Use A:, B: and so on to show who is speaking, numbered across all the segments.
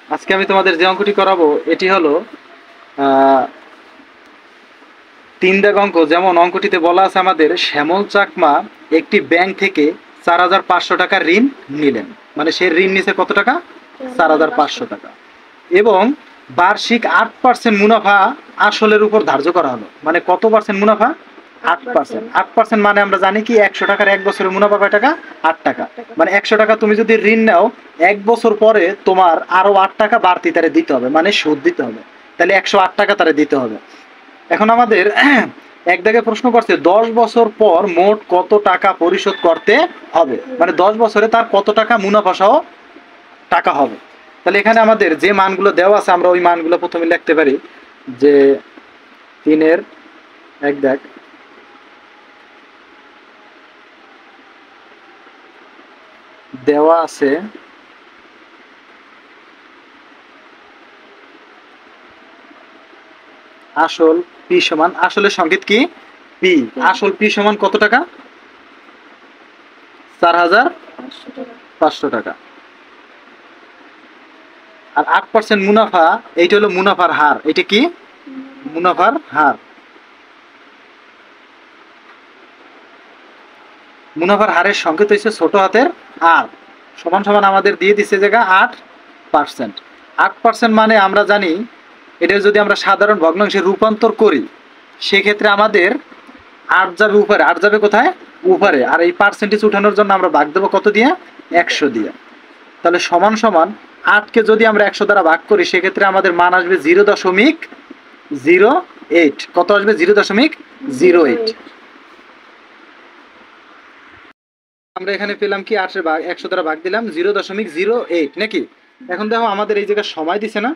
A: আজকে আমি তোমাদের যে অঙ্কটি করাবো এটি হলো আহ, 3 দাগ অঙ্ক। যেমন অঙ্কটিতে বলা আছে আমাদের শ্যামল চাকমা একটি ব্যাংক থেকে 4,500 টাকা ঋণ নিলেন। মানে সে ঋণ নিছে কত টাকা? 4,500 টাকা। এবং বার্ষিক 8% মুনাফা আসলের উপর ধার্য করা হলো। মানে কত পার্সেন্ট মুনাফা? 8%। 8% মানে আমরা জানি কি 100 টাকার 1 বছরের মুনাফা কয় টাকা? 8 টাকা। মানে 100 টাকা তুমি যদি ঋণ নাও, 1 বছর পরে তোমার আরো 8 টাকা বাড়তি তারে দিতে হবে, মানে সুদ দিতে হবে। তাহলে 108 টাকা তারে দিতে হবে। এখন আমাদের এক দাগে প্রশ্ন করছে 10 বছর পর মোট কত টাকা পরিশোধ করতে হবে, মানে 10 বছরে তার কত টাকা মুনাফা সহ টাকা হবে। তাহলে এখানে আমাদের যে মানগুলো দেওয়া আছে আমরা ওই মানগুলো প্রথমে লিখতে পারি। যে 3-এর এক দাগ দেওয়া আছে আসল পি সমান, আসলের সংকেত কি? পি। আসল পি সমান কত টাকা? 4,500 টাকা। আর 8% মুনাফা, এইটা হলো মুনাফার হার। এটা কি? মুনাফার হার। মুনাফার হারের সংকেত হচ্ছে ছোট হাতের আর। সমান সমান আমাদের দিয়ে দিচ্ছে জায়গা 8%। 8% মানে আমরা জানি এটা যদি আমরা সাধারণ ভগ্নাংশে রূপান্তর করি সেক্ষেত্রে আমাদের 8 যাবে উপরে। 8 যাবে কোথায়? উপরে। আর এই পার্সেন্টেজ উঠানোর জন্য আমরা ভাগ দেবো কত দিয়ে? 100 দিয়ে। তাহলে সমান সমান 8কে যদি আমরা 100 দ্বারা ভাগ করি সেক্ষেত্রে আমাদের মান আসবে 0.08। কত আসবে? 0.08। আমরা এখানে পেলাম কি 8 এর ভাগ 100 দ্বারা ভাগ দিলাম 0.08 নাকি? এখন দেখো আমাদের এই জায়গায় সময় দিছে না?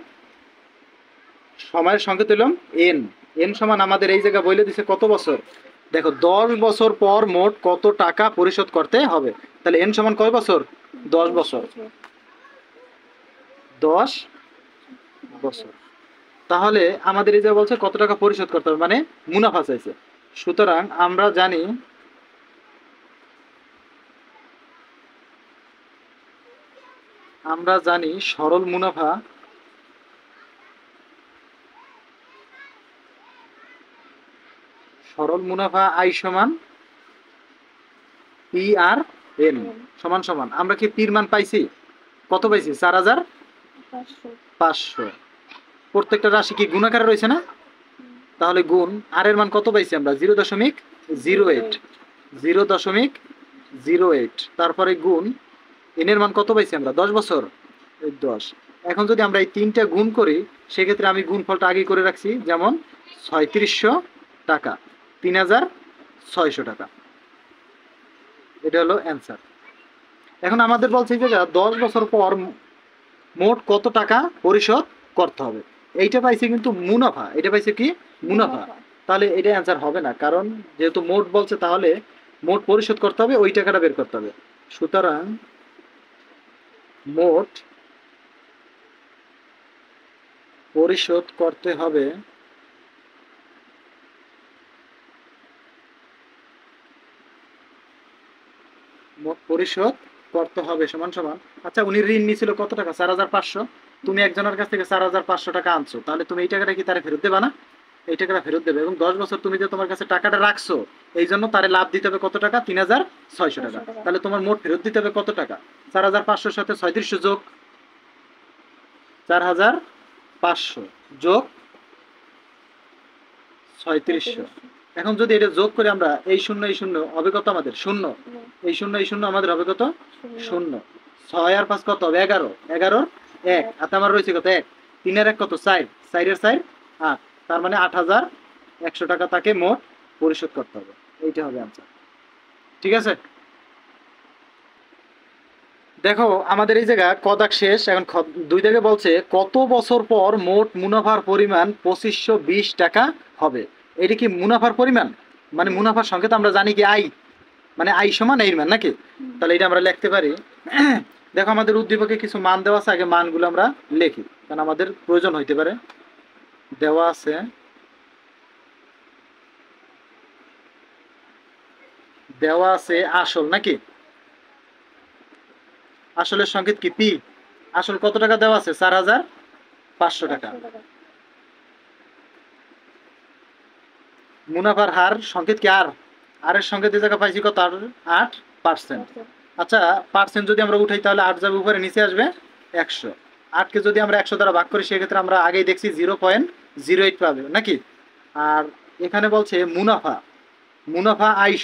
A: সময়ের সংকেত হলাম এন। এন সমান আমাদের এই জায়গা বলে দিছে কত বছর। দেখো 10 বছর পর মোট কত টাকা পরিশোধ করতে হবে। তাহলে এন সমান কয় বছর? 10 বছর। 10 বছর। তাহলে আমাদের এই জায়গা বলছে কত টাকা পরিশোধ করতে হবে, মানে মুনাফা চাইছে। সুতরাং আমরা জানি সরল মুনাফা আই সমান পি আর এন সমান সমান। আমরা কি পির মান পাইছি? কত পাইছি? 4,500। প্রত্যেকটা রাশি কি গুণাকারে রয়েছে না? তাহলে গুণ আর এর মান কত পাইছি আমরা? 0.08। 0.08। তারপরে গুণ এন এর মান কত পাইছি আমরা? 10 বছর। 10। এখন যদি আমরা এই 3টা গুণ করি সেক্ষেত্রে আমি গুণফলটা আগে করে রাখছি, যেমন 3600 টাকা, 3,600 টাকা। এটা হলো অ্যান্সার। এখন আমাদের বলছে যে 10 বছর পর মোট কত টাকা পরিশোধ করতে হবে। এইটা পাইছে কিন্তু মুনাফা। এটা পাইছে কি? মুনাফা। তাহলে এটা অ্যান্সার হবে না, কারণ যেহেতু মোট বলছে তাহলে মোট পরিশোধ করতে হবে, ওই টাকাটা বের করতে হবে। সুতরাং মোট পরিশোধ করতে হবে সমান সমান। আচ্ছা, উনি ঋণ নিয়েছিল কত টাকা? 4,500। তুমি একজনের কাছ থেকে 4,500 টাকা আনছো, তাহলে তুমি এই টাকাটা কি তারে ফেরত দেবা না? এই টাকাটা ফেরত দেবে। এবং 10 বছর তুমি যে তোমার কাছে টাকাটা রাখছো এই জন্য তারে লাভ দিতে হবে কত টাকা? 3,600 টাকা। তাহলে তোমার মোট ফেরত দিতে হবে কত টাকা? 4,500 সাথে 3600 যোগ 4,500 যোগ 3600। এখন যদি এটা যোগ করে আমরা এই শূন্য এই শূন্য হবে কত? আমাদের শূন্য। এই শূন্য এই শূন্য আমাদের হবে কত? শূন্য। 6 আর 5 কত হবে? 11। 11-র 1 হাতে আমার রয়েছে কত? 1। 3-এর 1 কত? 4। 4-এর 4 8। তার মানে 8,100 টাকা তাকে মোট পরিশোধ করতে হবে। এইটা হবে আনসার। ঠিক আছে? দেখো আমাদের এই জায়গা ক দাগ শেষ। এখন 2 দাগে বলছে কত বছর পর মোট মুনাফার পরিমাণ 2,520 টাকা হবে। এটা কি মুনাফার পরিমাণ? মানে মুনাফার সংকেত আমরা জানি কি আই, মানে আই সমান এর মান নাকি? তাহলে এটা আমরা লিখতে পারি। দেখো আমাদের উদ্দীপকে কিছু মান দেওয়া আছে, আগে মানগুলো আমরা লিখি কারণ আমাদের প্রয়োজন হইতে পারে। দেওয়া আছে আসল নাকি? আসলের সংকেত কি? পি। আসল কত টাকা দেওয়া আছে? 4,500 টাকা।
B: 500 টাকা।
A: মুনাফার হার সংকেত কি আর? আর এর সংকেত এই জায়গা পাইছি কত? 8%। আচ্ছা, পার্সেন্ট যদি আমরা উঠাই তাহলে 8 যাবে উপরে, নিচে আসবে 100। 8কে যদি আমরা 100 দ্বারা ভাগ করি সেক্ষেত্রে আমরা আগেই দেখছি 0.08 পাবে নাকি। আর এখানে বলছে মুনাফা, মুনাফা আই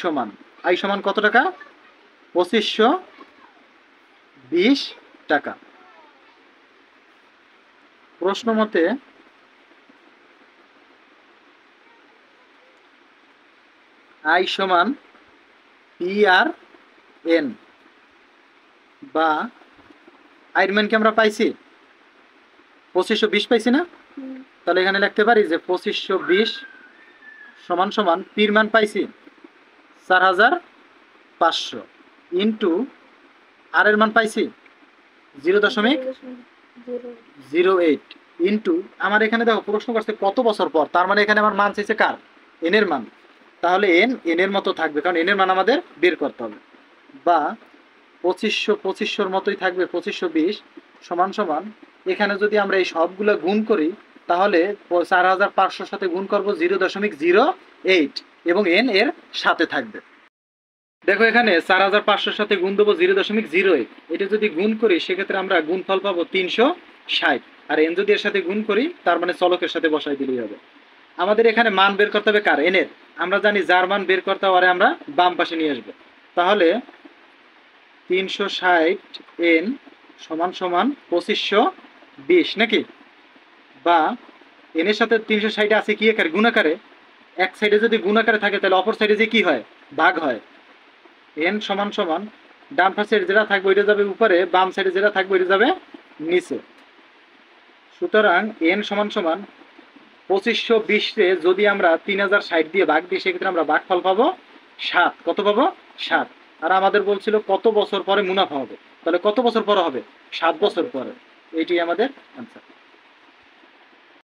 A: সমান কত টাকা? 2520 টাকা। প্রশ্ন মতে আই সমান পি আর এন, বা আয়ের মান কি আমরা পাইছি? 2520 পাইছি না? তাহলে এখানে লিখতে পারি যে 2520 সমান সমান পির মান পাইছি 4,500 ইন্টু আর এর মান পাইছি 0.08 ইন্টু, আমার এখানে দেখো প্রশ্ন করছে কত বছর পর, তার মানে এখানে আমার মান চাইছে কার? এন এর মান। তাহলে এন এর মতো থাকবে, কারণ এন এর মান আমাদের বের করতে হবে। বা 2500 মতোই থাকবে, 2520 সমান সমান, এখানে যদি আমরা এই সবগুলো গুণ করি তাহলে 4,500 সাথে গুণ করব 0.08 এবং এন এর সাথে থাকবে। দেখো এখানে 4,500 সাথে গুণ দেবো 0.08, এটা যদি গুণ করি সেক্ষেত্রে আমরা গুণফল পাবো 360, আর এন যদি এর সাথে গুণ করি তার মানে চলকের সাথে বসাই দিলেই হবে। আমাদের এখানে মান বের করতে হবে কার? এন এর। আমরা জানি যার মান বের করতে হবে আমরা বাম পাশে নিয়ে আসবো। তাহলে 360 এন সমান সমান 2520 নাকি। বা এন এর সাথে 360 আছে কি আকারে? গুণাকারে। এক সাইডে যদি গুণাকারে থাকে তাহলে অপর সাইডে যে কি হয়? ভাগ হয়। এন সমান সমান ডান পাশে যেটা থাকবে ওইটা যাবে উপরে, বাম সাইডে যেটা থাকবে ওইটা যাবে নিচে। সুতরাং এন সমান সমান 2520 রে যদি আমরা 3060 দিয়ে ভাগ দিই সেক্ষেত্রে আমরা ভাগফল পাবো 7। কত পাবো? 7। আর আমাদের বলছিল কত বছর পরে মুনাফা হবে, তাহলে কত বছর পরে হবে? 7 বছর পরে। এইটি আমাদের আনসার।